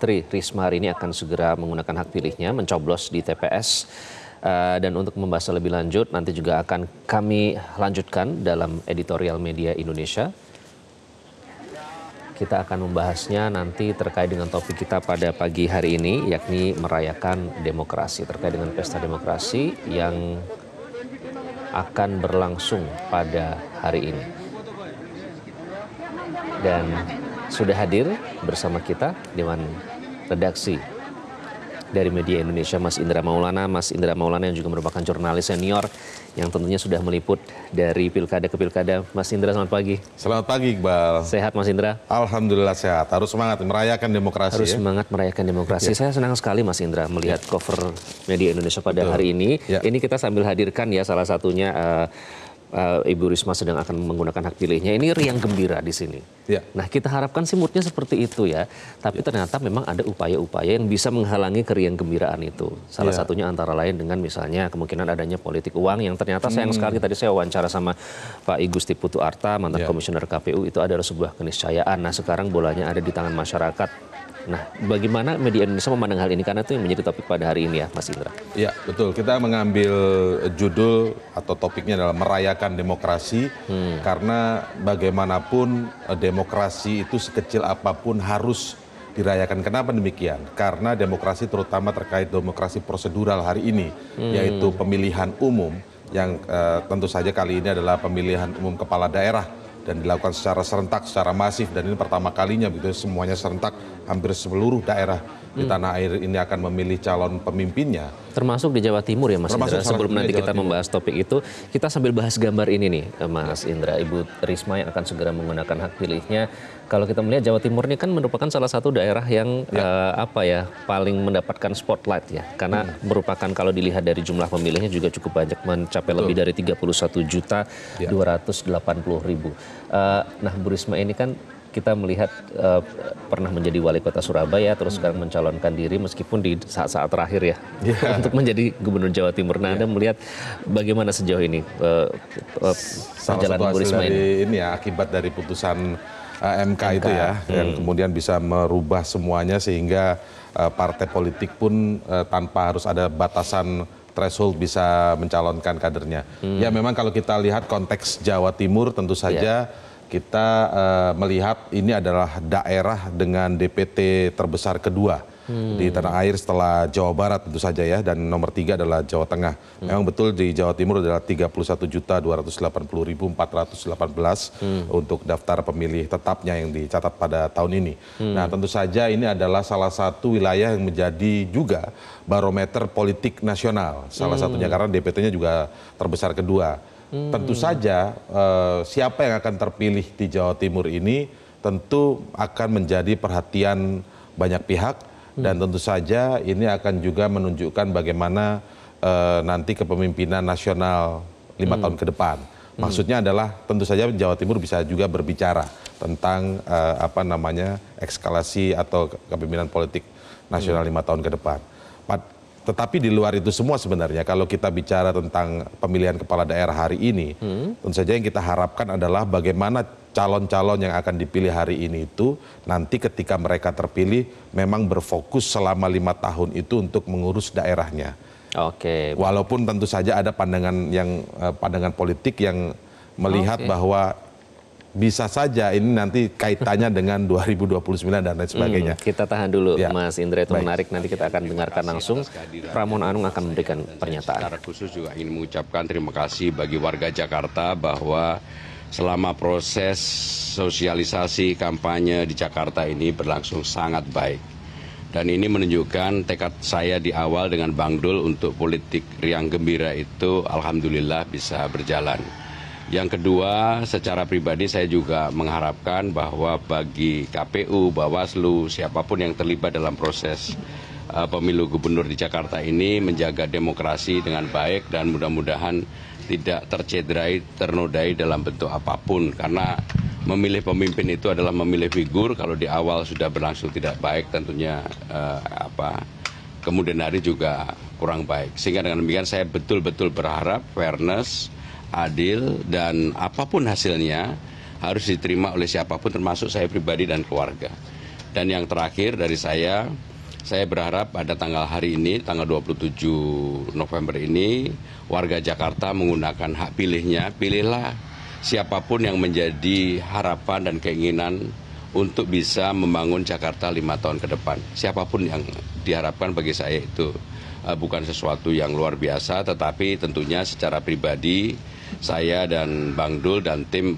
Tri Risma hari ini akan segera menggunakan hak pilihnya, mencoblos di TPS. Dan untuk membahas lebih lanjut, nanti juga akan kami lanjutkan dalam editorial Media Indonesia. Kita akan membahasnya nanti terkait dengan topik kita pada pagi hari ini, yakni merayakan demokrasi, terkait dengan pesta demokrasi yang akan berlangsung pada hari ini. Dan sudah hadir bersama kita Dewan Redaksi dari Media Indonesia, Mas Indra Maulana. Mas Indra Maulana yang juga merupakan jurnalis senior yang tentunya sudah meliput dari pilkada ke pilkada. Mas Indra, selamat pagi. Selamat pagi, Iqbal. Sehat, Mas Indra? Alhamdulillah sehat. Harus semangat merayakan demokrasi. Harus semangat merayakan demokrasi. Saya senang sekali, Mas Indra, melihat cover Media Indonesia pada hari ini. Ini kita sambil hadirkan ya salah satunya Ibu Risma sedang akan menggunakan hak pilihnya. Ini riang gembira di sini. Nah, kita harapkan sih moodnya seperti itu ya. Tapi ternyata memang ada upaya-upaya yang bisa menghalangi keriang gembiraan itu. Salah satunya antara lain dengan misalnya kemungkinan adanya politik uang yang ternyata sayang sekali tadi saya wawancara sama Pak I Gusti Putu Arta, mantan komisioner KPU, itu adalah sebuah keniscayaan. Nah, sekarang bolanya ada di tangan masyarakat. Nah, bagaimana Media Indonesia memandang hal ini? Karena itu yang menjadi topik pada hari ini ya, Mas Indra. Ya, betul. Kita mengambil judul atau topiknya adalah merayakan demokrasi. Karena bagaimanapun demokrasi itu sekecil apapun harus dirayakan. Kenapa demikian? Karena demokrasi terutama terkait demokrasi prosedural hari ini, yaitu pemilihan umum yang tentu saja kali ini adalah pemilihan umum kepala daerah dan dilakukan secara serentak, secara masif, dan ini pertama kalinya begitu semuanya serentak, hampir seluruh daerah di tanah air ini akan memilih calon pemimpinnya. Termasuk di Jawa Timur ya, Mas Indra. Sebelum nanti kita membahas topik itu, kita sambil bahas gambar ini nih, Mas Indra. Ibu Risma yang akan segera menggunakan hak pilihnya. Kalau kita melihat Jawa Timur ini kan merupakan salah satu daerah yang paling mendapatkan spotlight ya, karena merupakan kalau dilihat dari jumlah pemilihnya juga cukup banyak, mencapai lebih dari 31.280.000. Nah, Bu Risma ini kan kita melihat pernah menjadi wali kota Surabaya, terus sekarang mencalonkan diri meskipun di saat-saat terakhir ya untuk menjadi gubernur Jawa Timur. Nah, Anda melihat bagaimana sejauh ini perjalanan Bu Risma ini? Ini ya akibat dari putusan MK itu ya, yang kemudian bisa merubah semuanya sehingga partai politik pun tanpa harus ada batasan threshold bisa mencalonkan kadernya. Ya memang kalau kita lihat konteks Jawa Timur tentu saja kita melihat ini adalah daerah dengan DPT terbesar kedua di tanah air setelah Jawa Barat tentu saja ya, dan nomor 3 adalah Jawa Tengah. Memang betul di Jawa Timur adalah 31.280.418 untuk daftar pemilih tetapnya yang dicatat pada tahun ini. Nah, tentu saja ini adalah salah satu wilayah yang menjadi juga barometer politik nasional. Salah satunya karena DPT-nya juga terbesar kedua. Tentu saja siapa yang akan terpilih di Jawa Timur ini tentu akan menjadi perhatian banyak pihak, dan tentu saja ini akan juga menunjukkan bagaimana nanti kepemimpinan nasional 5 tahun ke depan. Maksudnya adalah tentu saja Jawa Timur bisa juga berbicara tentang eskalasi atau kepemimpinan politik nasional 5 tahun ke depan. Tetapi di luar itu semua sebenarnya kalau kita bicara tentang pemilihan kepala daerah hari ini, tentu saja yang kita harapkan adalah bagaimana calon-calon yang akan dipilih hari ini itu nanti ketika mereka terpilih memang berfokus selama 5 tahun itu untuk mengurus daerahnya. Walaupun tentu saja ada pandangan politik yang melihat bahwa bisa saja ini nanti kaitannya dengan 2029 dan lain sebagainya. Kita tahan dulu, Mas Indra, itu menarik. Nanti kita akan dengarkan langsung. Pramono Anung akan memberikan pernyataan. Secara khusus juga ingin mengucapkan terima kasih bagi warga Jakarta bahwa selama proses sosialisasi kampanye di Jakarta ini berlangsung sangat baik. Dan ini menunjukkan tekad saya di awal dengan Bang Dul untuk politik riang gembira itu alhamdulillah bisa berjalan. Yang kedua, secara pribadi saya juga mengharapkan bahwa bagi KPU, Bawaslu, siapapun yang terlibat dalam proses pemilu gubernur di Jakarta ini menjaga demokrasi dengan baik dan mudah-mudahan tidak tercederai, ternodai dalam bentuk apapun. Karena memilih pemimpin itu adalah memilih figur, kalau di awal sudah berlangsung tidak baik tentunya kemudian hari juga kurang baik. Sehingga dengan demikian saya betul-betul berharap fairness, adil, dan apapun hasilnya harus diterima oleh siapapun termasuk saya pribadi dan keluarga. Dan yang terakhir dari saya berharap pada hari ini, tanggal 27 November ini, warga Jakarta menggunakan hak pilihnya. Pilihlah siapapun yang menjadi harapan dan keinginan untuk bisa membangun Jakarta 5 tahun ke depan. Siapapun yang diharapkan bagi saya itu bukan sesuatu yang luar biasa, tetapi tentunya secara pribadi saya dan Bang Dul dan tim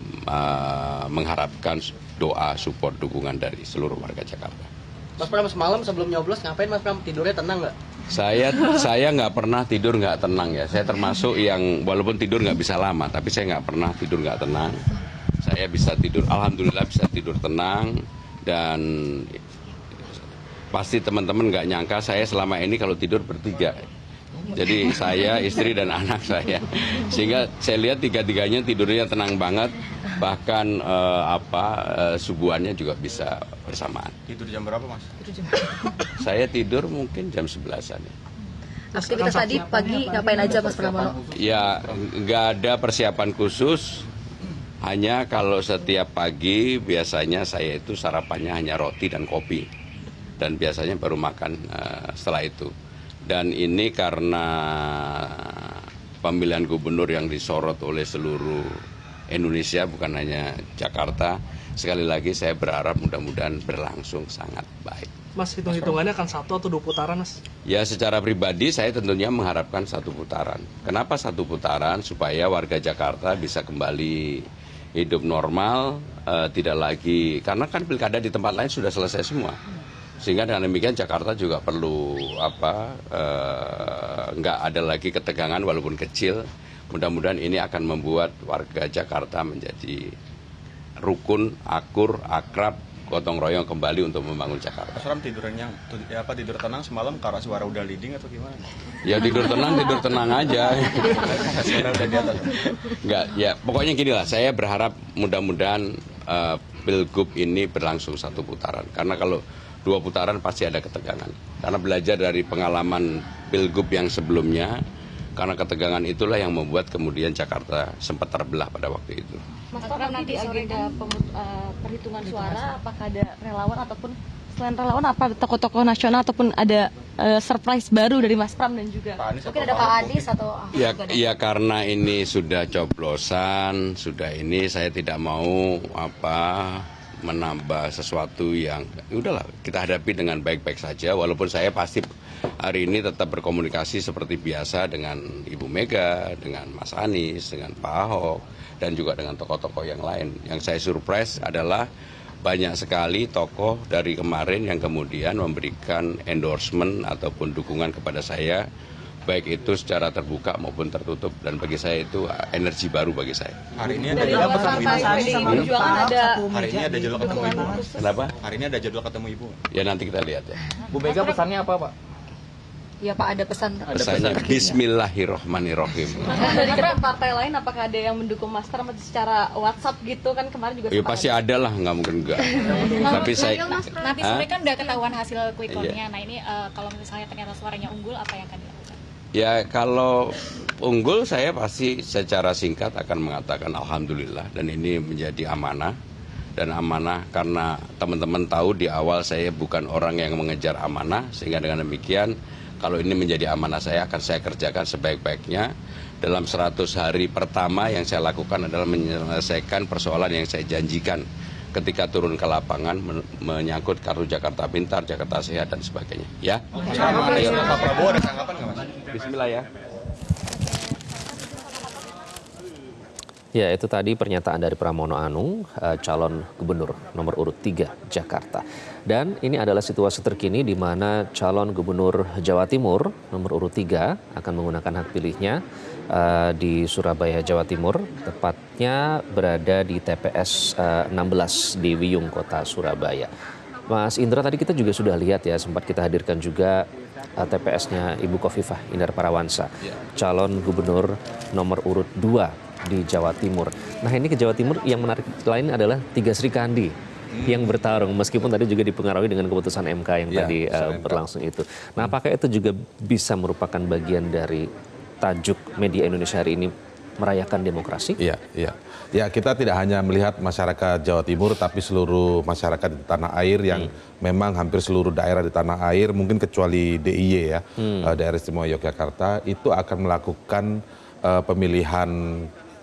mengharapkan doa, support, dukungan dari seluruh warga Jakarta. Mas Pram, semalam sebelum nyoblos ngapain Mas Pram? Tidurnya tenang nggak? Saya nggak pernah tidur nggak tenang ya. Saya termasuk yang walaupun tidur nggak bisa lama, tapi saya nggak pernah tidur nggak tenang. Saya bisa tidur, alhamdulillah bisa tidur tenang, dan pasti teman-teman nggak nyangka saya selama ini kalau tidur bertiga. Jadi saya, istri, dan anak saya. Sehingga saya lihat tiga-tiganya tidurnya tenang banget. Bahkan subuhannya juga bisa bersamaan. Tidur jam berapa, Mas? Saya tidur mungkin jam 11-an. Aktivitas tadi pagi ngapain aja Mas Pramono? Ya, nggak ada persiapan khusus. Hanya kalau setiap pagi biasanya saya itu sarapannya hanya roti dan kopi. Dan biasanya baru makan setelah itu. Dan ini karena pemilihan gubernur yang disorot oleh seluruh Indonesia, bukan hanya Jakarta. Sekali lagi saya berharap mudah-mudahan berlangsung sangat baik. Mas, hitung-hitungannya akan 1 atau 2 putaran, Mas? Ya, secara pribadi saya tentunya mengharapkan 1 putaran. Kenapa 1 putaran? Supaya warga Jakarta bisa kembali hidup normal, tidak lagi, karena kan pilkada di tempat lain sudah selesai semua. Sehingga dengan demikian Jakarta juga perlu nggak ada lagi ketegangan walaupun kecil. Mudah-mudahan ini akan membuat warga Jakarta menjadi rukun, akur, akrab, gotong royong kembali untuk membangun Jakarta. Mas Ram, tidur tenang semalam karena suara udah leading atau gimana? Ya tidur tenang aja. Enggak, ya pokoknya gini lah. Saya berharap mudah-mudahan Pilgub ini berlangsung 1 putaran. Karena kalau 2 putaran pasti ada ketegangan. Karena belajar dari pengalaman Pilgub yang sebelumnya, karena ketegangan itulah yang membuat kemudian Jakarta sempat terbelah pada waktu itu. Mas Pram, nanti di agenda perhitungan suara, apakah ada relawan ataupun selain relawan, apa ada tokoh-tokoh nasional ataupun ada surprise baru dari Mas Pram dan juga mungkin ada Pak Anies atau ya karena ini sudah coblosan, sudah ini saya tidak mau menambah sesuatu yang udahlah kita hadapi dengan baik-baik saja, walaupun saya pasti hari ini tetap berkomunikasi seperti biasa dengan Ibu Mega, dengan Mas Anies, dengan Pak Ahok, dan juga dengan tokoh-tokoh yang lain. Yang saya surprise adalah banyak sekali tokoh dari kemarin yang kemudian memberikan endorsement ataupun dukungan kepada saya, baik itu secara terbuka maupun tertutup, dan bagi saya itu energi baru bagi saya. Hari ini ada jadwal ketemu Ibu. Hari ini ada jadwal ketemu Ibu. Kenapa? Hari ini ada jadwal ketemu Ibu. Ya nanti kita lihat ya. Bu Mega pesannya apa, Pak? Ya Pak, ada pesan. Pesannya Bismillahirrohmanirrohim. Dari partai lain apakah ada yang mendukung Mas Pram secara WhatsApp gitu kan kemarin juga? Ya pasti ada lah, nggak mungkin enggak. Tapi saya nanti sore kan udah ketahuan hasil quick count-nya. Nah ini kalau misalnya ternyata suaranya unggul, apa yang akan dilakukan? Ya kalau unggul saya pasti secara singkat akan mengatakan alhamdulillah, dan ini menjadi amanah. Dan amanah karena teman-teman tahu di awal saya bukan orang yang mengejar amanah, sehingga dengan demikian kalau ini menjadi amanah saya akan saya kerjakan sebaik-baiknya. Dalam 100 hari pertama yang saya lakukan adalah menyelesaikan persoalan yang saya janjikan ketika turun ke lapangan menyangkut kartu Jakarta Pintar, Jakarta Sehat, dan sebagainya. Ya. Pak Prabowo ada tanggapan nggak, Mas? Bismillah ya. Ya, itu tadi pernyataan dari Pramono Anung, calon gubernur nomor urut 3 Jakarta. Dan ini adalah situasi terkini di mana calon gubernur Jawa Timur nomor urut 3 akan menggunakan hak pilihnya di Surabaya, Jawa Timur, tepatnya berada di TPS 16 di Wiyung, Kota Surabaya. Mas Indra, tadi kita juga sudah lihat ya, sempat kita hadirkan juga TPS-nya Ibu Khofifah Indar Parawansa, calon gubernur nomor urut 2 di Jawa Timur. Nah, ini ke Jawa Timur yang menarik lain adalah 3 Sri Kandi yang bertarung, meskipun tadi juga dipengaruhi dengan keputusan MK yang tadi berlangsung itu. Nah, apakah itu juga bisa merupakan bagian dari tajuk media Indonesia hari ini merayakan demokrasi? Iya, iya. Ya, kita tidak hanya melihat masyarakat Jawa Timur, tapi seluruh masyarakat di tanah air yang memang hampir seluruh daerah di tanah air, mungkin kecuali DIY ya, Daerah Istimewa Yogyakarta, itu akan melakukan pemilihan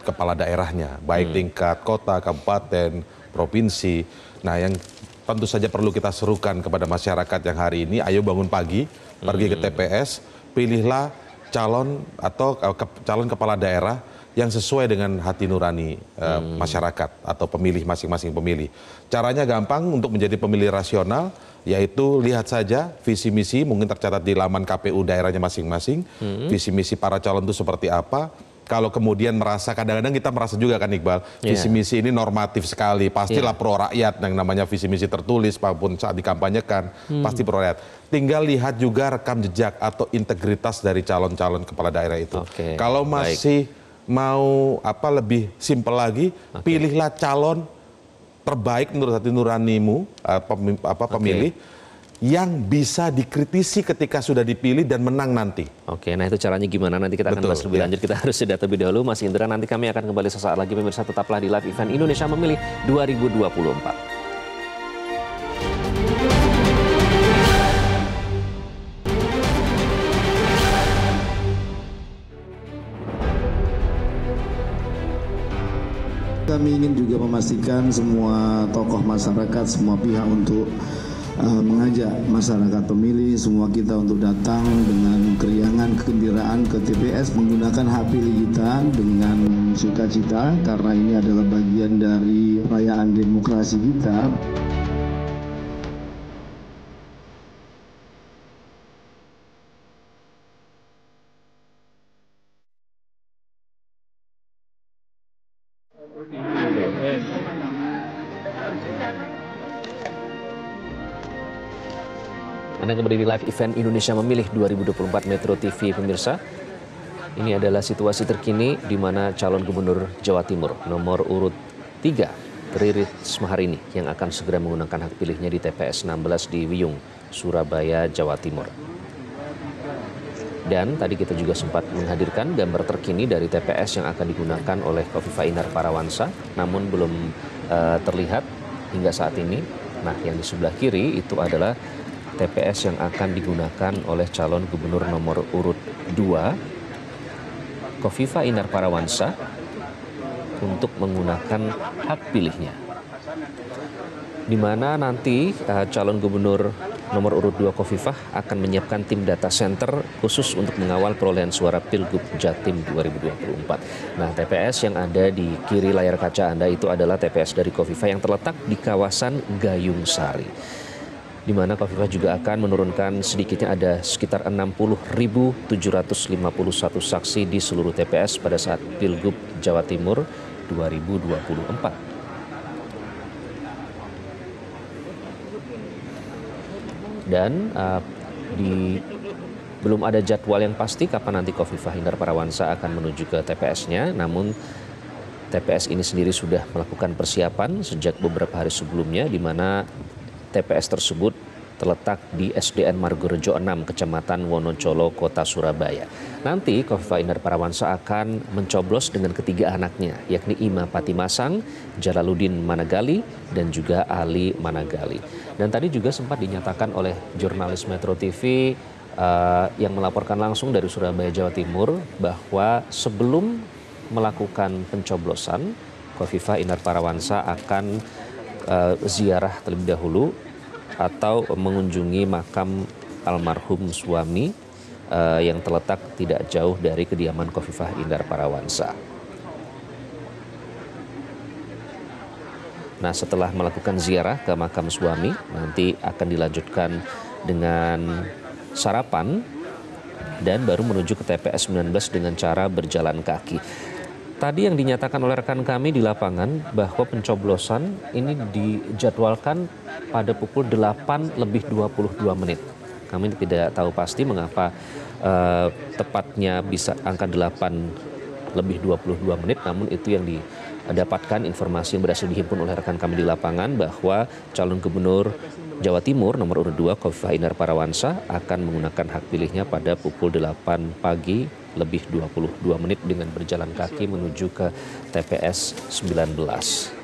kepala daerahnya, baik tingkat kota, kabupaten, provinsi. Nah, yang tentu saja perlu kita serukan kepada masyarakat yang hari ini, ayo bangun pagi, pergi ke TPS, pilihlah calon atau calon kepala daerah yang sesuai dengan hati nurani masyarakat atau pemilih masing-masing pemilih. Caranya gampang untuk menjadi pemilih rasional, yaitu lihat saja visi misi mungkin tercatat di laman KPU daerahnya masing-masing, visi misi para calon itu seperti apa. Kalau kemudian merasa, kadang-kadang kita merasa juga kan Iqbal, visi misi ini normatif sekali, pastilah pro rakyat, yang namanya visi misi tertulis maupun saat dikampanyekan, pasti pro rakyat. Tinggal lihat juga rekam jejak atau integritas dari calon-calon kepala daerah itu. Kalau masih mau lebih simpel lagi, pilihlah calon terbaik menurut hati nuranimu, pemilih, yang bisa dikritisi ketika sudah dipilih dan menang nanti. Oke, nah itu caranya gimana? Nanti kita akan bahas lebih lanjut. Kita harus jeda terlebih dahulu, Mas Indra. Nanti kami akan kembali sesaat lagi. Pemirsa, tetaplah di live event Indonesia Memilih 2024. Kami ingin juga memastikan semua tokoh masyarakat, semua pihak untuk mengajak masyarakat pemilih, semua kita untuk datang dengan keriangan, kegembiraan ke TPS, menggunakan hak pilih kita dengan sukacita, karena ini adalah bagian dari perayaan demokrasi kita. Anda kembali di live event Indonesia Memilih 2024 Metro TV, pemirsa. Ini adalah situasi terkini di mana calon gubernur Jawa Timur nomor urut 3, Tri Risma hari ini, yang akan segera menggunakan hak pilihnya di TPS 16 di Wiyung, Surabaya, Jawa Timur. Dan tadi kita juga sempat menghadirkan gambar terkini dari TPS yang akan digunakan oleh Khofifah Indar Parawansa, namun belum terlihat hingga saat ini. Nah, yang di sebelah kiri itu adalah TPS yang akan digunakan oleh calon gubernur nomor urut 2, Khofifah Indar Parawansa, untuk menggunakan hak pilihnya. Di mana nanti calon gubernur nomor urut 2 Khofifah akan menyiapkan tim data center khusus untuk mengawal perolehan suara Pilgub Jatim 2024. Nah, TPS yang ada di kiri layar kaca Anda itu adalah TPS dari Khofifah yang terletak di kawasan Gayung Sari, di mana Khofifah juga akan menurunkan sedikitnya ada sekitar 60.751 saksi di seluruh TPS pada saat Pilgub Jawa Timur 2024. Dan belum ada jadwal yang pasti kapan nanti Khofifah Indar Parawansa akan menuju ke TPS-nya, namun TPS ini sendiri sudah melakukan persiapan sejak beberapa hari sebelumnya, di mana TPS tersebut terletak di SDN Margorejo 6, Kecamatan Wonocolo, Kota Surabaya. Nanti Khofifah Indar Parawansa akan mencoblos dengan ketiga anaknya, yakni Ima Patimasang, Jalaluddin Managali, dan juga Ali Managali. Dan tadi juga sempat dinyatakan oleh jurnalis Metro TV yang melaporkan langsung dari Surabaya, Jawa Timur, bahwa sebelum melakukan pencoblosan, Khofifah Indar Parawansa akan ziarah terlebih dahulu atau mengunjungi makam almarhum suami yang terletak tidak jauh dari kediaman Khofifah Indar Parawansa. Nah, setelah melakukan ziarah ke makam suami, nanti akan dilanjutkan dengan sarapan dan baru menuju ke TPS 19 dengan cara berjalan kaki. Tadi yang dinyatakan oleh rekan kami di lapangan bahwa pencoblosan ini dijadwalkan pada pukul 8:22. Kami tidak tahu pasti mengapa tepatnya bisa angka 8:22, namun itu yang dapatkan informasi yang berhasil dihimpun oleh rekan kami di lapangan bahwa calon gubernur Jawa Timur nomor urut 2 Khofifah Indar Parawansa akan menggunakan hak pilihnya pada pukul 8 pagi lebih 22 menit dengan berjalan kaki menuju ke TPS 19.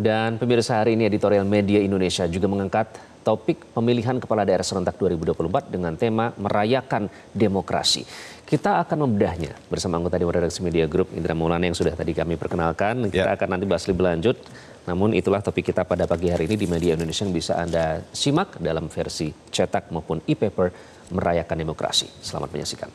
Dan pemirsa, hari ini editorial Media Indonesia juga mengangkat topik pemilihan kepala daerah serentak 2024 dengan tema merayakan demokrasi. Kita akan membedahnya bersama anggota Dewan Redaksi Media Group Indra Maulana yang sudah tadi kami perkenalkan. Kita akan nanti bahas lebih lanjut. Namun itulah topik kita pada pagi hari ini di Media Indonesia yang bisa Anda simak dalam versi cetak maupun e-paper merayakan demokrasi. Selamat menyaksikan.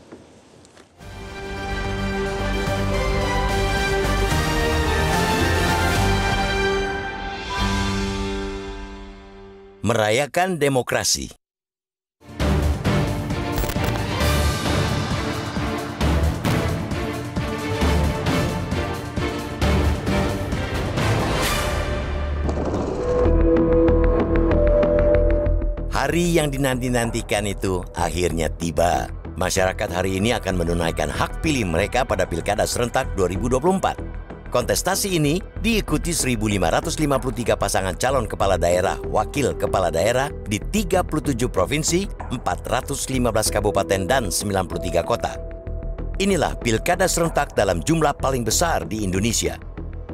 Merayakan demokrasi. Hari yang dinanti-nantikan itu akhirnya tiba. Masyarakat hari ini akan menunaikan hak pilih mereka pada Pilkada Serentak 2024. Kontestasi ini diikuti 1.553 pasangan calon kepala daerah, wakil kepala daerah di 37 provinsi, 415 kabupaten, dan 93 kota. Inilah pilkada serentak dalam jumlah paling besar di Indonesia.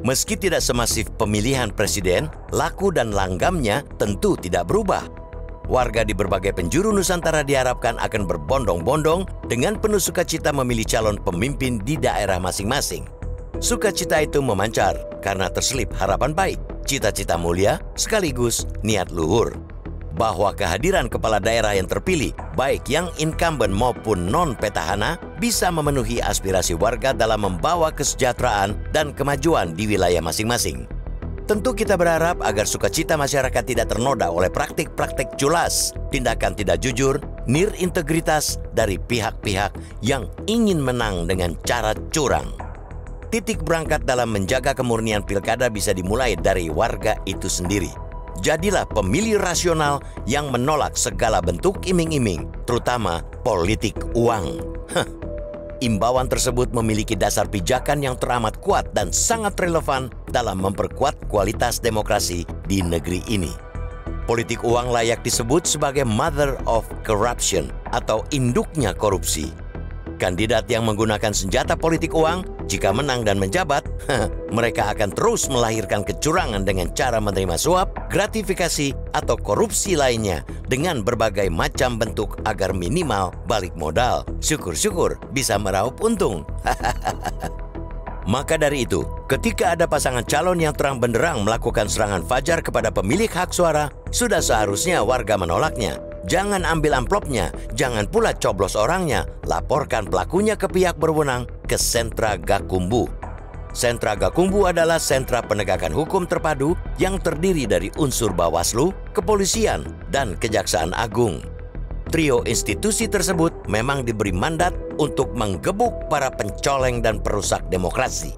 Meski tidak semasif pemilihan presiden, laku dan langgamnya tentu tidak berubah. Warga di berbagai penjuru Nusantara diharapkan akan berbondong-bondong dengan penuh sukacita memilih calon pemimpin di daerah masing-masing. Sukacita itu memancar karena terselip harapan baik, cita-cita mulia sekaligus niat luhur. Bahwa kehadiran kepala daerah yang terpilih, baik yang incumbent maupun non-petahana, bisa memenuhi aspirasi warga dalam membawa kesejahteraan dan kemajuan di wilayah masing-masing. Tentu kita berharap agar sukacita masyarakat tidak ternoda oleh praktik-praktik culas, tindakan tidak jujur, nirintegritas dari pihak-pihak yang ingin menang dengan cara curang. Titik berangkat dalam menjaga kemurnian pilkada bisa dimulai dari warga itu sendiri. Jadilah pemilih rasional yang menolak segala bentuk iming-iming, terutama politik uang. Imbauan tersebut memiliki dasar pijakan yang teramat kuat dan sangat relevan dalam memperkuat kualitas demokrasi di negeri ini. Politik uang layak disebut sebagai mother of corruption atau induknya korupsi. Kandidat yang menggunakan senjata politik uang, jika menang dan menjabat, mereka akan terus melahirkan kecurangan dengan cara menerima suap, gratifikasi, atau korupsi lainnya dengan berbagai macam bentuk agar minimal balik modal. Syukur-syukur bisa meraup untung. Maka dari itu, ketika ada pasangan calon yang terang benderang melakukan serangan fajar kepada pemilik hak suara, sudah seharusnya warga menolaknya. Jangan ambil amplopnya, jangan pula coblos orangnya, laporkan pelakunya ke pihak berwenang ke Sentra Gakumdu. Sentra Gakumdu adalah sentra penegakan hukum terpadu yang terdiri dari unsur Bawaslu, Kepolisian, dan Kejaksaan Agung. Trio institusi tersebut memang diberi mandat untuk menggebuk para pencoleng dan perusak demokrasi.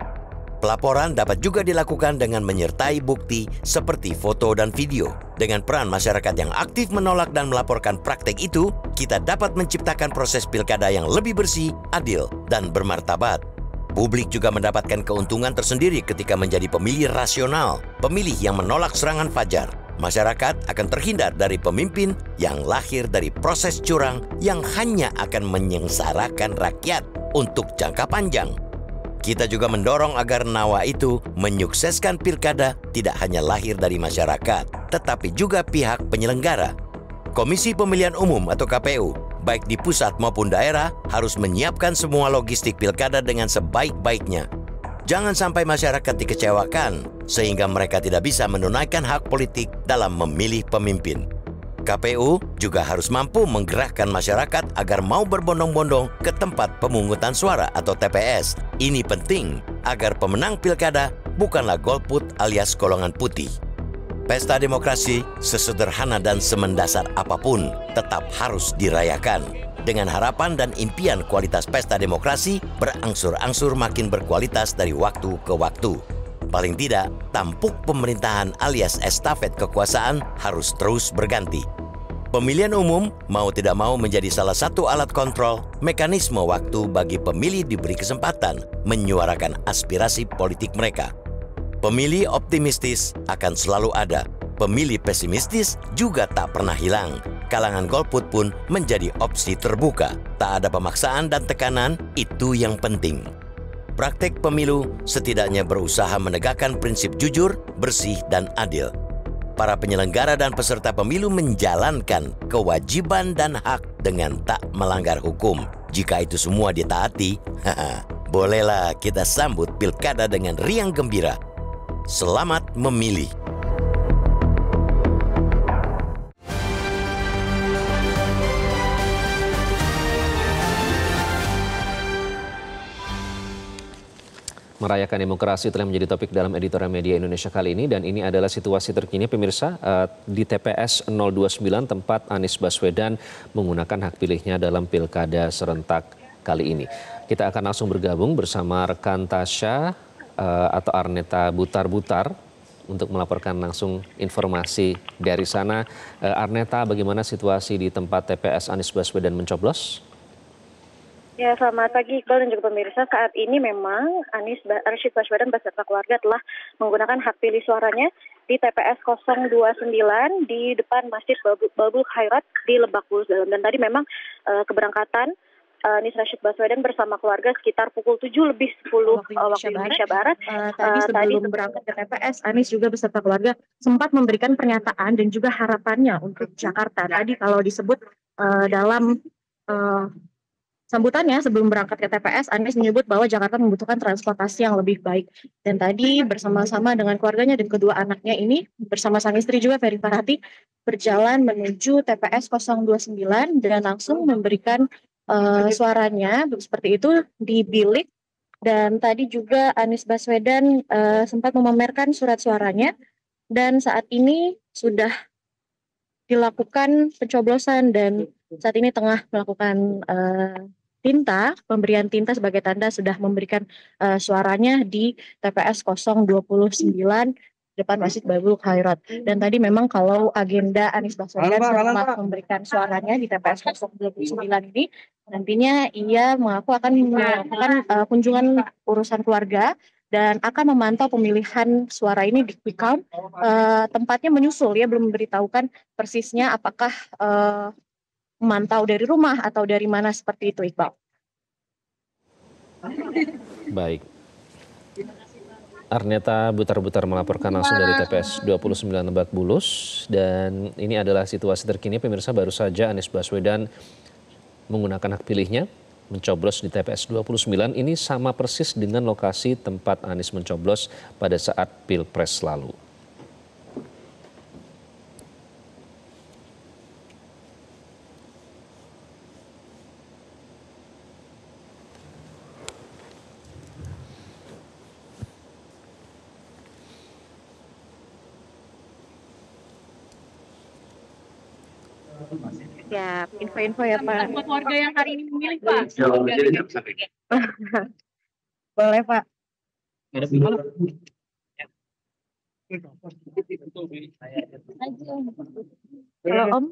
Pelaporan dapat juga dilakukan dengan menyertai bukti seperti foto dan video. Dengan peran masyarakat yang aktif menolak dan melaporkan praktek itu, kita dapat menciptakan proses pilkada yang lebih bersih, adil, dan bermartabat. Publik juga mendapatkan keuntungan tersendiri ketika menjadi pemilih rasional, pemilih yang menolak serangan fajar. Masyarakat akan terhindar dari pemimpin yang lahir dari proses curang yang hanya akan menyengsarakan rakyat untuk jangka panjang. Kita juga mendorong agar nawa itu menyukseskan pilkada tidak hanya lahir dari masyarakat, tetapi juga pihak penyelenggara. Komisi Pemilihan Umum atau KPU, baik di pusat maupun daerah, harus menyiapkan semua logistik pilkada dengan sebaik-baiknya. Jangan sampai masyarakat dikecewakan sehingga mereka tidak bisa menunaikan hak politik dalam memilih pemimpin. KPU juga harus mampu menggerakkan masyarakat agar mau berbondong-bondong ke tempat pemungutan suara atau TPS. Ini penting agar pemenang pilkada bukanlah golput alias golongan putih. Pesta demokrasi, sesederhana dan semendasar apapun, tetap harus dirayakan. Dengan harapan dan impian kualitas pesta demokrasi berangsur-angsur makin berkualitas dari waktu ke waktu. Paling tidak, tampuk pemerintahan alias estafet kekuasaan harus terus berganti. Pemilihan umum mau tidak mau menjadi salah satu alat kontrol mekanisme waktu bagi pemilih diberi kesempatan menyuarakan aspirasi politik mereka. Pemilih optimistis akan selalu ada. Pemilih pesimistis juga tak pernah hilang. Kalangan golput pun menjadi opsi terbuka. Tak ada pemaksaan dan tekanan, itu yang penting. Praktek pemilu setidaknya berusaha menegakkan prinsip jujur, bersih, dan adil. Para penyelenggara dan peserta pemilu menjalankan kewajiban dan hak dengan tak melanggar hukum. Jika itu semua ditaati, bolehlah kita sambut pilkada dengan riang gembira. Selamat memilih. Merayakan demokrasi telah menjadi topik dalam editorial Media Indonesia kali ini, dan ini adalah situasi terkini pemirsa di TPS 029 tempat Anies Baswedan menggunakan hak pilihnya dalam pilkada serentak kali ini. Kita akan langsung bergabung bersama rekan Tasya atau Arneta Butar-Butar untuk melaporkan langsung informasi dari sana. Arneta, bagaimana situasi di tempat TPS Anies Baswedan mencoblos? Ya, selamat pagi Iqbal dan juga pemirsa. Saat ini memang Anies Rashid Baswedan beserta keluarga telah menggunakan hak pilih suaranya di TPS 029 di depan Masjid Babul Khairat di Lebak Bulus Dalam. Dan tadi memang keberangkatan Anies Rashid Baswedan bersama keluarga sekitar pukul 7:10 waktu Indonesia Barat. Tadi sebelum berangkat ke TPS, Anies juga beserta keluarga sempat memberikan pernyataan dan juga harapannya untuk Jakarta. Tadi kalau disebut dalam sambutannya sebelum berangkat ke TPS, Anies menyebut bahwa Jakarta membutuhkan transportasi yang lebih baik. Dan tadi bersama-sama dengan keluarganya dan kedua anaknya ini, bersama sang istri juga Ferry Farhati, berjalan menuju TPS 029 dan langsung memberikan suaranya seperti itu di bilik. Dan tadi juga Anies Baswedan sempat memamerkan surat suaranya, dan saat ini sudah dilakukan pencoblosan dan saat ini tengah melakukan pemberian tinta sebagai tanda sudah memberikan suaranya di TPS 029 depan Masjid Babul Khairat. Dan tadi memang kalau agenda Anies Baswedan setelah memberikan suaranya di TPS 029 ini, nantinya ia mengaku akan melakukan kunjungan urusan keluarga dan akan memantau pemilihan suara ini di quick count. Tempatnya menyusul, ya belum memberitahukan persisnya apakah memantau dari rumah atau dari mana seperti itu, Iqbal. Baik. Arneta Butar-Butar melaporkan langsung dari TPS 29 Lebak Bulus, dan ini adalah situasi terkini pemirsa. Baru saja Anies Baswedan menggunakan hak pilihnya mencoblos di TPS 29. Ini sama persis dengan lokasi tempat Anies mencoblos pada saat Pilpres lalu. Ya, info-info ya Pak. Buat warga yang hari ini memilih Pak. Boleh Pak. Halo Om.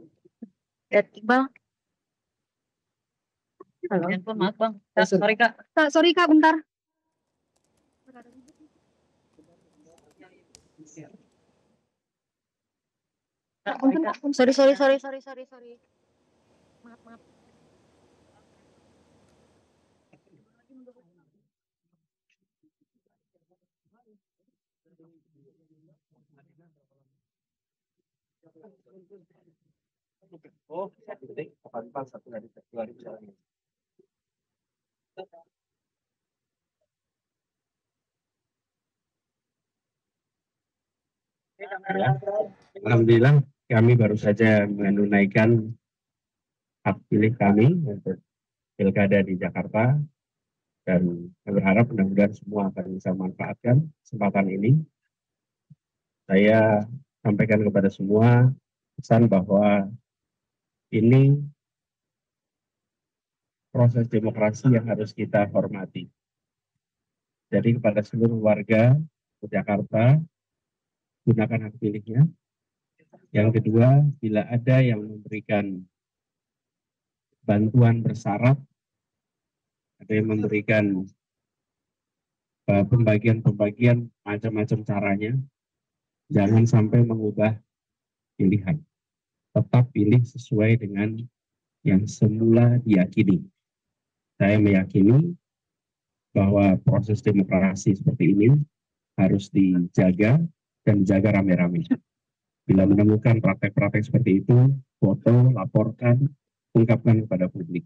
Dan Iqbal. Halo. Maaf Bang. Sorry Kak. Sorry Kak, bentar. Sorry. Maaf. Oh, satu dari Ya. Alhamdulillah kami baru saja menunaikan hak pilih kami untuk pilkada di Jakarta, dan saya berharap mudah-mudahan semua akan bisa memanfaatkan kesempatan ini. Saya sampaikan kepada semua pesan bahwa ini proses demokrasi yang harus kita hormati. Jadi kepada seluruh warga di Jakarta, gunakan hak pilihnya. Yang kedua, bila ada yang memberikan bantuan bersyarat, ada yang memberikan pembagian-pembagian macam-macam caranya, jangan sampai mengubah pilihan. Tetap pilih sesuai dengan yang semula diyakini. Saya meyakini bahwa proses demokrasi seperti ini harus dijaga dan dijaga rame-rame. Bila menemukan praktek-praktek seperti itu, foto, laporkan, ungkapkan kepada publik.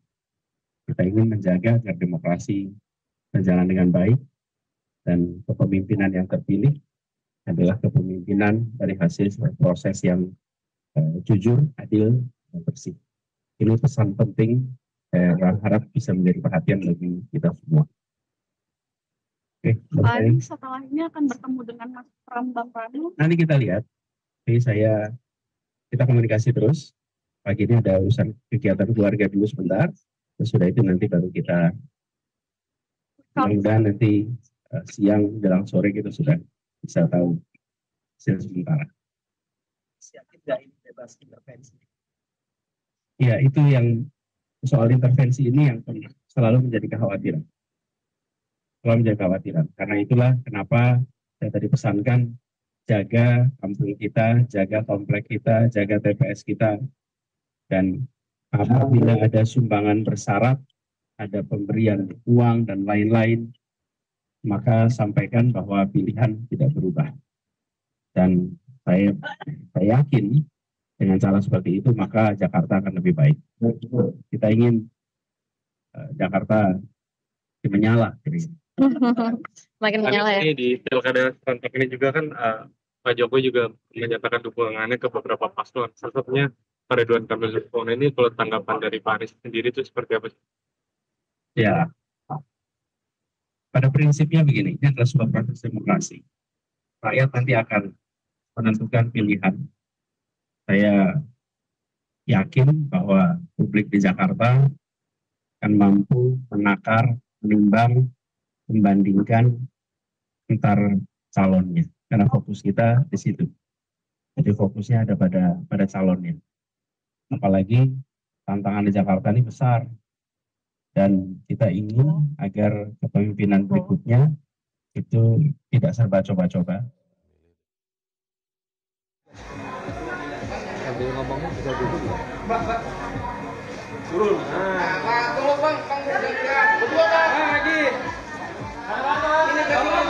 Kita ingin menjaga agar demokrasi berjalan dengan baik, dan kepemimpinan yang terpilih adalah kepemimpinan dari hasil proses yang jujur, adil, dan bersih. Ini pesan penting, saya harap bisa menjadi perhatian bagi kita semua. Oke, Pak Adi setelah ini akan bertemu dengan Mas Pram Bang Rano. nanti kita lihat. Jadi kita komunikasi terus. Pagi ini ada urusan kegiatan keluarga dulu sebentar. Sesudah itu nanti baru kita, mudah-mudahan nanti siang menjelang sore kita sudah bisa tahu hasil sementara. Tidak ini bebas intervensi. Ya, itu yang soal intervensi ini yang selalu menjadi kekhawatiran. Selalu menjadi kekhawatiran. Karena itulah kenapa saya tadi pesankan, jaga kampung kita, jaga komplek kita, jaga TPS kita. Dan apabila ada sumbangan bersyarat, ada pemberian uang dan lain-lain, maka sampaikan bahwa pilihan tidak berubah. Dan saya yakin dengan cara seperti itu, maka Jakarta akan lebih baik. Kita ingin Jakarta menyala. Makin menyala ya. Di pilkada serentak ini juga kan Pak Jokowi juga menyatakan dukungannya ke beberapa paslon. Salah satunya Pak Ridwan Kamil. Ini kalau tanggapan dari Pak Anies sendiri itu seperti apa sih? Ya, pada prinsipnya begini, ini adalah sebuah proses demokrasi. Rakyat nanti akan menentukan pilihan. Saya yakin bahwa publik di Jakarta akan mampu menakar, menimbang, membandingkan antar calonnya. Karena fokus kita di situ. Jadi fokusnya ada pada calonnya. Apalagi tantangan di Jakarta ini besar. Dan kita ingin agar kepemimpinan berikutnya itu tidak serba coba-coba. Sambil ngomongnya bisa duduk ya. Mbak. Turun. Nah, tolong Bang, berdua Bang. Lagi. Ini kasih Bang.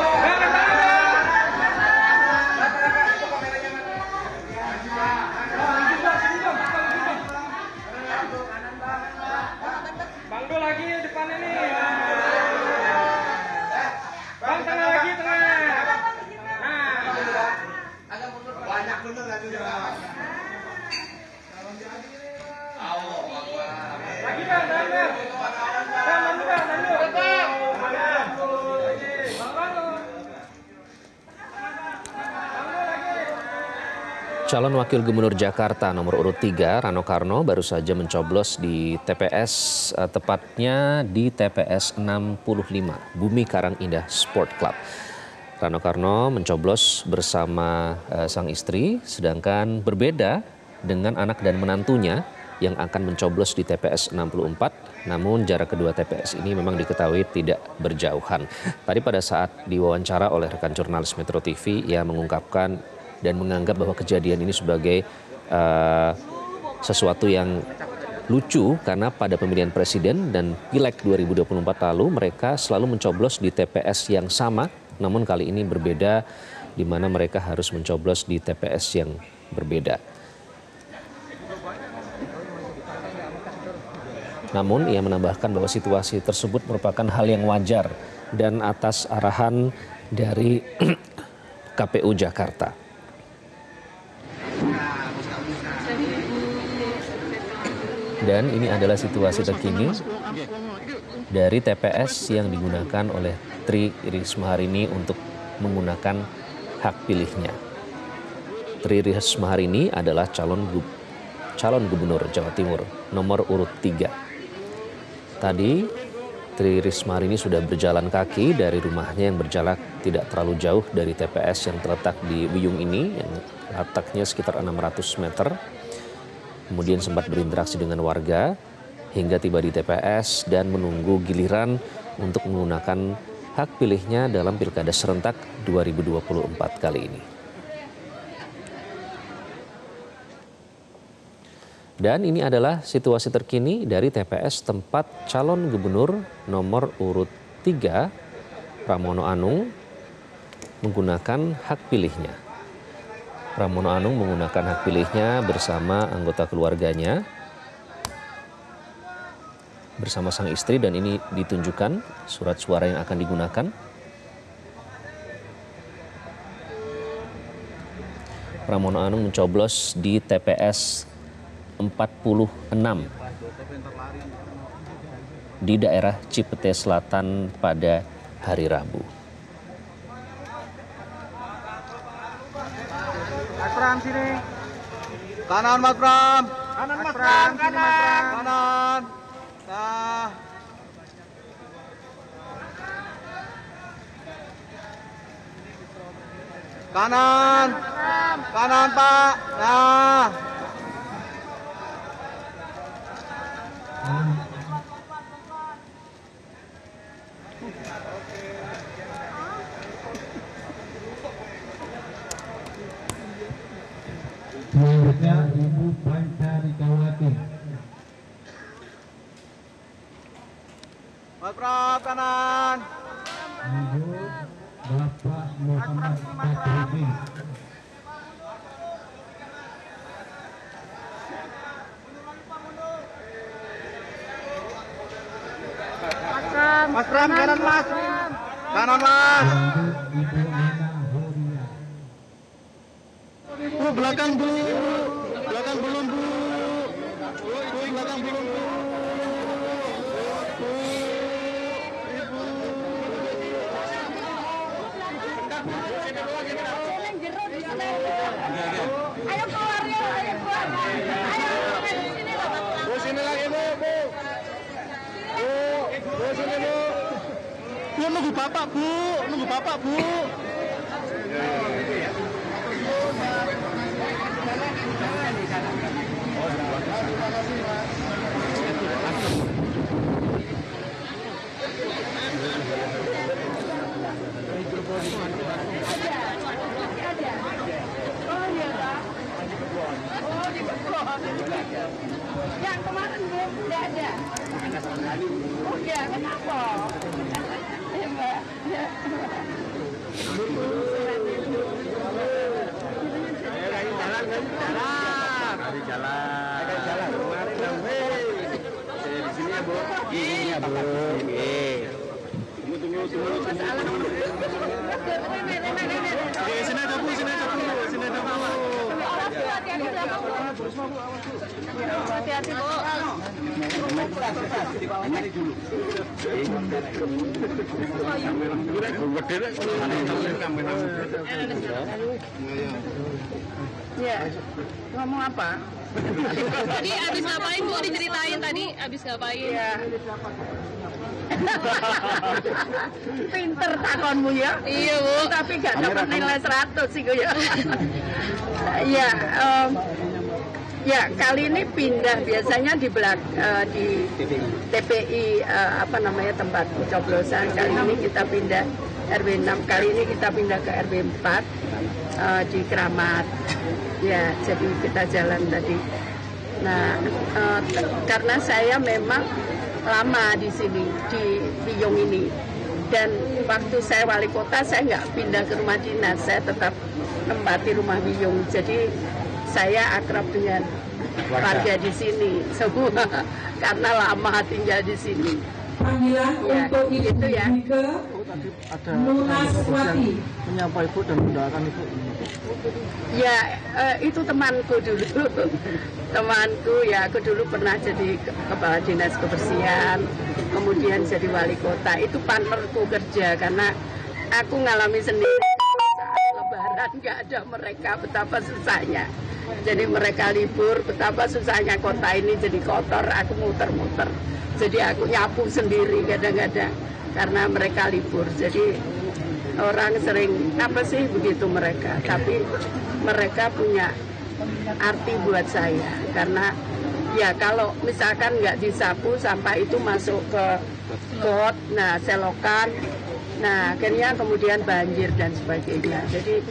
Calon Wakil Gubernur Jakarta nomor urut 3, Rano Karno, baru saja mencoblos di TPS, tepatnya di TPS 65, Bumi Karang Indah Sport Club. Rano Karno mencoblos bersama sang istri, sedangkan berbeda dengan anak dan menantunya yang akan mencoblos di TPS 64, namun jarak kedua TPS ini memang diketahui tidak berjauhan. Tadi pada saat diwawancara oleh rekan jurnalis Metro TV, ia mengungkapkan dan menganggap bahwa kejadian ini sebagai sesuatu yang lucu karena pada pemilihan presiden dan Pileg 2024 lalu mereka selalu mencoblos di TPS yang sama, namun kali ini berbeda di mana mereka harus mencoblos di TPS yang berbeda. Namun ia menambahkan bahwa situasi tersebut merupakan hal yang wajar dan atas arahan dari KPU Jakarta. Dan ini adalah situasi terkini dari TPS yang digunakan oleh Tri Risma hari ini untuk menggunakan hak pilihnya. Tri Risma hari ini adalah calon gubernur Jawa Timur nomor urut 3. Tadi Tri Risma hari ini sudah berjalan kaki dari rumahnya yang berjarak tidak terlalu jauh dari TPS yang terletak di Wiyung ini, yang letaknya sekitar 600 meter. Kemudian sempat berinteraksi dengan warga hingga tiba di TPS dan menunggu giliran untuk menggunakan hak pilihnya dalam Pilkada serentak 2024 kali ini. Dan ini adalah situasi terkini dari TPS tempat calon gubernur nomor urut 3 Pramono Anung menggunakan hak pilihnya. Pramono Anung menggunakan hak pilihnya bersama anggota keluarganya, bersama sang istri, dan ini ditunjukkan surat suara yang akan digunakan. Pramono Anung mencoblos di TPS 46 di daerah Cipete Selatan pada hari Rabu. Mas Pram sini. Kanan Mas Pram. Kanan Mas Pram, kanan. Kanan. Nah. Kanan. Kanan Pak. Nah. Selanjutnya Ibu Pancarikawati. Mas Pram kanan. Ibu Bapak Muhammad Fatruddin. Mas Pram kanan Mas. Kanan Mas. Ibu Nena Huria. Bu belakang Bu. Belakang belum Bu. Bu belakang belum Bu. Ayo keluar ya, ayo keluar. Ayo sini Bu. Bu sini lagi Bu. Bu sini Bu. Bu nunggu Bapak Bu, nunggu Bapak Bu. Yang kemarin belum tidak ada. Oh ya, kenapa? Ya Mbak. Ya. Hati-hati Bu. Ya, ngomong apa? Tadi abis ngapain Bu, diceritain tadi abis ngapain? Ya. Pinter takonmu ya. Iya Bu. Tapi gak dapat nilai 100 sih ya. Ya, ya kali ini pindah, biasanya di TPI apa namanya tempat coblosan. Kali ini kita pindah RW 6, kali ini kita pindah ke RW 4 di Keramat. Ya, jadi kita jalan tadi. Nah, karena saya memang lama di sini, di Wiyung ini. Dan waktu saya wali kota, saya nggak pindah ke rumah dinas, saya tetap tempati rumah Wiyung. Jadi saya akrab dengan warga di sini semua, karena lama tinggal di sini. panggilan untuk ibu ya. ke Munaswati. Menyapa ibu dan mendoakan ibu. Ya, itu temanku dulu. Temanku ya, aku dulu pernah jadi kepala dinas kebersihan, kemudian jadi wali kota. Itu partnerku kerja karena aku ngalami sendiri saat lebaran nggak ada mereka, betapa susahnya. Jadi mereka libur, betapa susahnya kota ini jadi kotor, aku muter-muter. Jadi aku nyapu sendiri kadang-kadang karena mereka libur. Jadi orang sering apa sih begitu mereka, tapi mereka punya arti buat saya karena ya kalau misalkan nggak disapu sampah itu masuk ke got, nah selokan, nah akhirnya kemudian banjir dan sebagainya. Jadi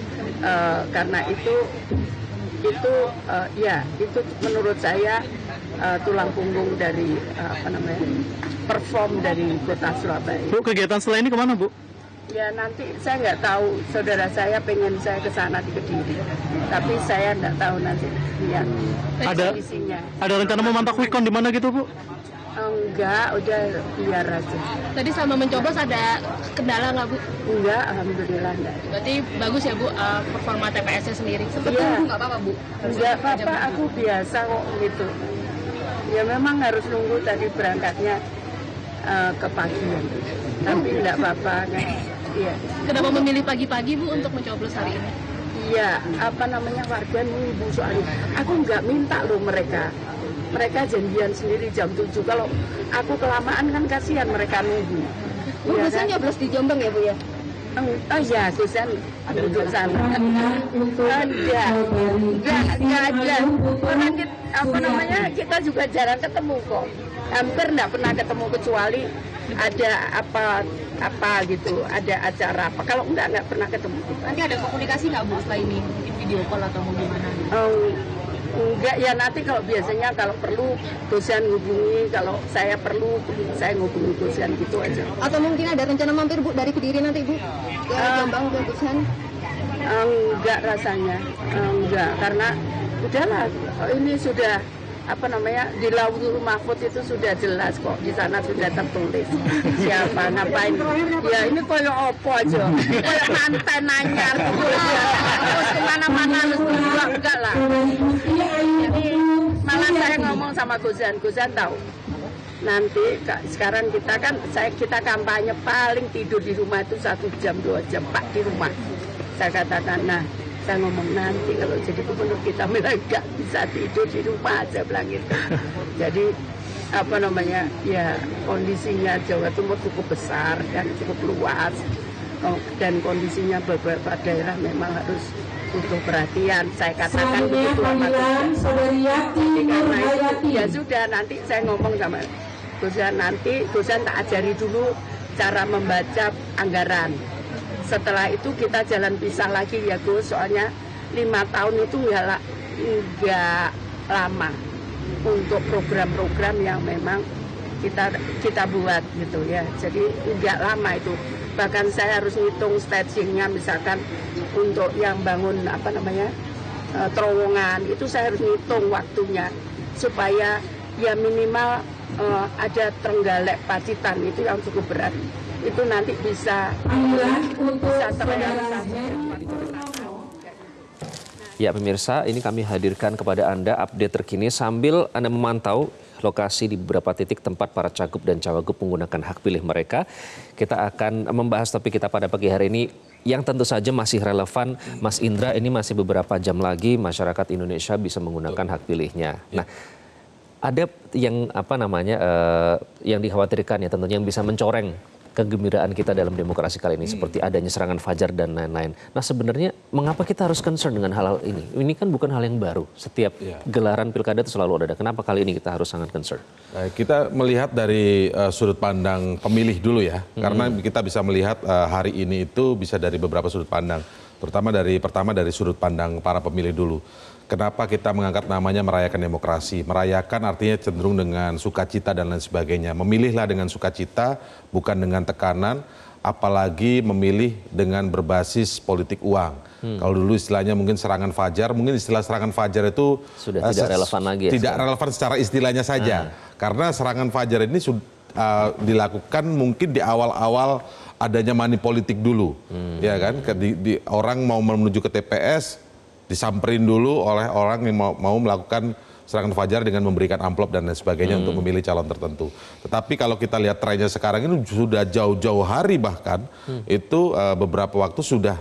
karena itu ya itu menurut saya tulang punggung dari perform dari kota Surabaya. Bu, kegiatan setelah ini kemana, Bu? Ya nanti saya nggak tahu, saudara saya pengen saya ke sana di Kediri, tapi saya nggak tahu nanti lihat kondisinya. Ada rencana memantau quick count di mana gitu, Bu? Enggak, udah biar aja. Tadi sama mencoblos ada kendala nggak, Bu? Enggak, alhamdulillah enggak. Berarti bagus ya, Bu, performa TPS-nya sendiri. Iya. Nggak apa-apa, Bu? Enggak apa-apa, aku biasa kok gitu. Ya memang harus nunggu tadi berangkatnya ke pagian, tapi enggak apa-apa kan. Iya. Kenapa memilih pagi-pagi, Bu, untuk mencoblos hari ini? Iya, warga nunggu soalnya. Aku nggak minta loh mereka. Mereka janjian sendiri jam 7. Kalau aku kelamaan kan kasihan mereka nunggu. Bu, Gusan nyoblos di Jombang ya, Bu ya? Oh ya, Gusan duduk sana. Enggak ada. Orang kita juga jarang ketemu kok. Hampir enggak pernah ketemu kecuali ada apa gitu, ada acara apa. Kalau enggak pernah ketemu. Nanti ada komunikasi nggak, Bu, setelah ini? Mungkin video call atau gimana? Enggak ya, nanti kalau biasanya kalau perlu dosen hubungi, kalau saya perlu saya hubungi dosen gitu aja. Atau mungkin ada rencana mampir, Bu, dari Kediri nanti, Bu, ke Jombang ke dosen? Enggak rasanya, enggak, karena udahlah ini sudah di Lauhul Mahfuz itu sudah jelas kok, di sana sudah tertulis siapa ngapain. Ya ini koyo opo aja, koyo mantan nanya terus kemana-mana harus berdua, enggak lah. Jadi malah saya ngomong sama Guzan tahu. Nanti sekarang kita kampanye paling tidur di rumah itu 1 jam 2 jam Pak di rumah. Saya katakan, saya ngomong nanti kalau jadi gubernur kita bilang nggak bisa tidur di rumah aja bilang gitu. Jadi ya kondisinya Jawa Timur cukup besar dan cukup luas, dan kondisinya beberapa daerah memang harus butuh perhatian. Saya katakan begitu sama Jadi karena itu ya sudah, nanti saya ngomong sama Guzan tak ajari dulu cara membaca anggaran. Setelah itu kita jalan pisah lagi ya Gus, soalnya 5 tahun itu nggak lama untuk program-program yang memang kita buat gitu ya. Jadi nggak lama itu. Bahkan saya harus ngitung stagingnya, misalkan untuk yang bangun terowongan itu saya harus ngitung waktunya supaya ya minimal ada Trenggalek Pacitan itu yang cukup berat. Itu nanti bisa terrealisasi. Ya pemirsa, ini kami hadirkan kepada Anda update terkini sambil Anda memantau lokasi di beberapa titik tempat para cagup dan cawagup menggunakan hak pilih mereka. Kita akan membahas topik kita pada pagi hari ini yang tentu saja masih relevan. Mas Indra, ini masih beberapa jam lagi masyarakat Indonesia bisa menggunakan hak pilihnya. Nah, ada yang yang dikhawatirkan ya tentunya yang bisa mencoreng kegembiraan kita dalam demokrasi kali ini, seperti adanya serangan fajar dan lain-lain. Nah sebenarnya mengapa kita harus concern dengan hal-hal ini? Ini kan bukan hal yang baru. Setiap gelaran pilkada itu selalu ada. Kenapa kali ini kita harus sangat concern? Kita melihat dari sudut pandang pemilih dulu ya. Karena kita bisa melihat hari ini itu bisa dari beberapa sudut pandang. Pertama dari sudut pandang para pemilih dulu. Kenapa kita mengangkat namanya merayakan demokrasi? Merayakan artinya cenderung dengan sukacita dan lain sebagainya. Memilihlah dengan sukacita, bukan dengan tekanan, apalagi memilih dengan berbasis politik uang. Kalau dulu istilahnya mungkin serangan fajar, mungkin istilah serangan fajar itu sudah tidak relevan lagi. Tidak relevan secara istilahnya saja. Karena serangan fajar ini dilakukan mungkin di awal-awal adanya money politik dulu, ya kan? Orang mau menuju ke TPS disamperin dulu oleh orang yang mau melakukan serangan fajar dengan memberikan amplop dan lain sebagainya untuk memilih calon tertentu. Tetapi kalau kita lihat trennya sekarang ini sudah jauh-jauh hari bahkan itu beberapa waktu sudah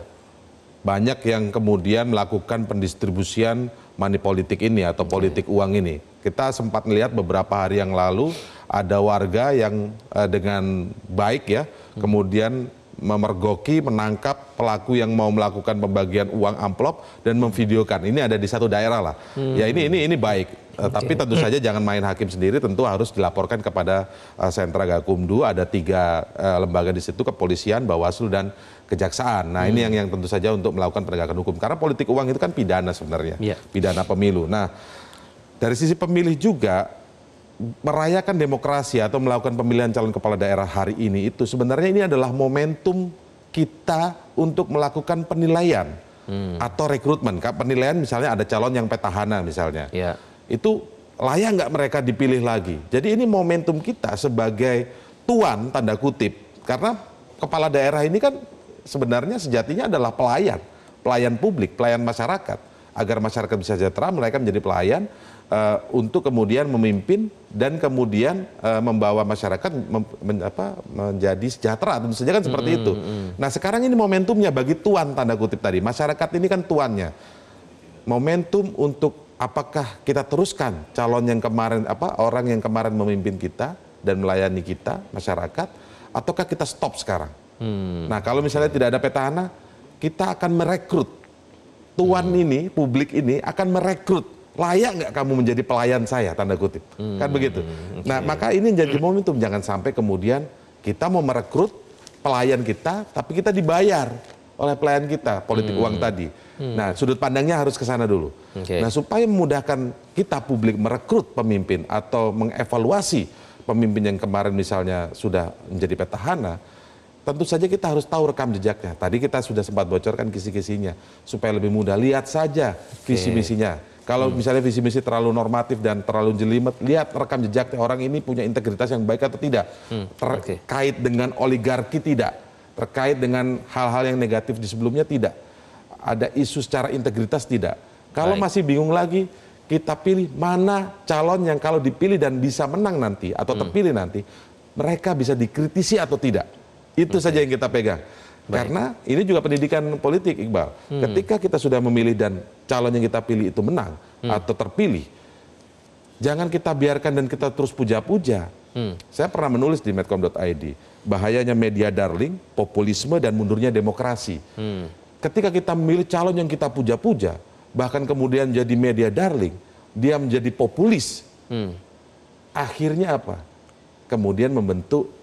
banyak yang kemudian melakukan pendistribusian money politik ini atau politik uang ini. Kita sempat melihat beberapa hari yang lalu ada warga yang dengan baik ya kemudian memergoki, menangkap pelaku yang mau melakukan pembagian uang amplop dan memvideokan. Ini ada di satu daerah lah. Ya ini baik. Tapi tentu saja jangan main hakim sendiri, tentu harus dilaporkan kepada Sentra Gakumdu. Ada 3 lembaga di situ, kepolisian, Bawaslu dan Kejaksaan. Nah ini yang tentu saja untuk melakukan penegakan hukum. Karena politik uang itu kan pidana sebenarnya, pidana pemilu. Nah dari sisi pemilih juga merayakan demokrasi atau melakukan pemilihan calon kepala daerah hari ini itu sebenarnya ini adalah momentum kita untuk melakukan penilaian atau rekrutmen. Penilaian misalnya ada calon yang petahana misalnya, itu layak nggak mereka dipilih lagi. Jadi ini momentum kita sebagai tuan tanda kutip, karena kepala daerah ini kan sebenarnya sejatinya adalah pelayan publik, pelayan masyarakat. Agar masyarakat bisa sejahtera, mereka menjadi pelayan untuk kemudian memimpin dan kemudian membawa masyarakat menjadi sejahtera. Tentu saja kan seperti itu. Nah sekarang ini momentumnya bagi tuan tanda kutip tadi. Masyarakat ini kan tuannya. Momentum untuk apakah kita teruskan calon yang kemarin, orang yang kemarin memimpin kita dan melayani kita, masyarakat, ataukah kita stop sekarang? Nah kalau misalnya tidak ada petahana, kita akan merekrut. Tuan ini, publik ini akan merekrut. Layak nggak kamu menjadi pelayan saya, tanda kutip. Kan begitu. Nah maka ini jadi momentum. Jangan sampai kemudian kita mau merekrut pelayan kita, tapi kita dibayar oleh pelayan kita, politik uang tadi. Nah sudut pandangnya harus ke sana dulu. Nah supaya memudahkan kita publik merekrut pemimpin atau mengevaluasi pemimpin yang kemarin misalnya sudah menjadi petahana, tentu saja kita harus tahu rekam jejaknya. Tadi kita sudah sempat bocorkan kisi-kisinya supaya lebih mudah. Lihat saja visi misinya. Kalau misalnya visi misi terlalu normatif dan terlalu jelimet, lihat rekam jejaknya, orang ini punya integritas yang baik atau tidak. Terkait dengan oligarki tidak. Terkait dengan hal-hal yang negatif di sebelumnya tidak. Ada isu secara integritas tidak. Kalau masih bingung lagi, kita pilih mana calon yang kalau dipilih dan bisa menang nanti atau terpilih nanti, mereka bisa dikritisi atau tidak. Itu saja yang kita pegang. Karena ini juga pendidikan politik, Iqbal. Ketika kita sudah memilih dan calon yang kita pilih itu menang atau terpilih, jangan kita biarkan dan kita terus puja-puja. Saya pernah menulis di medcom.id, bahayanya media darling, populisme dan mundurnya demokrasi. Ketika kita memilih calon yang kita puja-puja, bahkan kemudian jadi media darling, dia menjadi populis. Akhirnya apa? Kemudian membentuk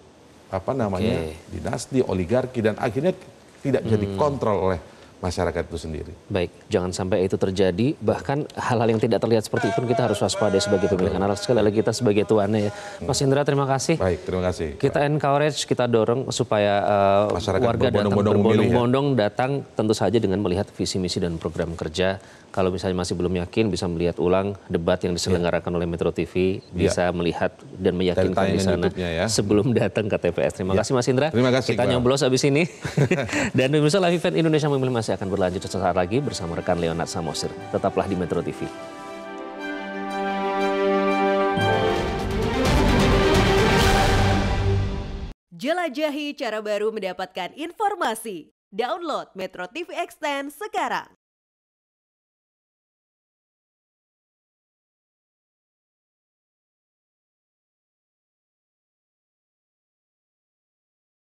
dinasti, oligarki, dan akhirnya tidak bisa dikontrol oleh masyarakat itu sendiri. Baik, jangan sampai itu terjadi. Bahkan hal-hal yang tidak terlihat seperti itu pun kita harus waspada sebagai pemilik. Karena sekali lagi kita sebagai tuannya ya. Mas Indra, terima kasih. Baik, terima kasih. Kita encourage, kita dorong supaya warga datang berbondong-bondong datang tentu saja dengan melihat visi misi dan program kerja. Kalau misalnya masih belum yakin, bisa melihat ulang debat yang diselenggarakan oleh Metro TV, bisa melihat dan meyakinkan di sana sebelum datang ke TPS. Terima kasih Mas Indra. Terima kasih. Kita nyoblos habis ini. Dan pemirsa, Live Event Indonesia Memilih masih akan berlanjut sesaat lagi bersama rekan Leonard Samosir. Tetaplah di Metro TV. Jelajahi cara baru mendapatkan informasi. Download Metro TV Extend sekarang.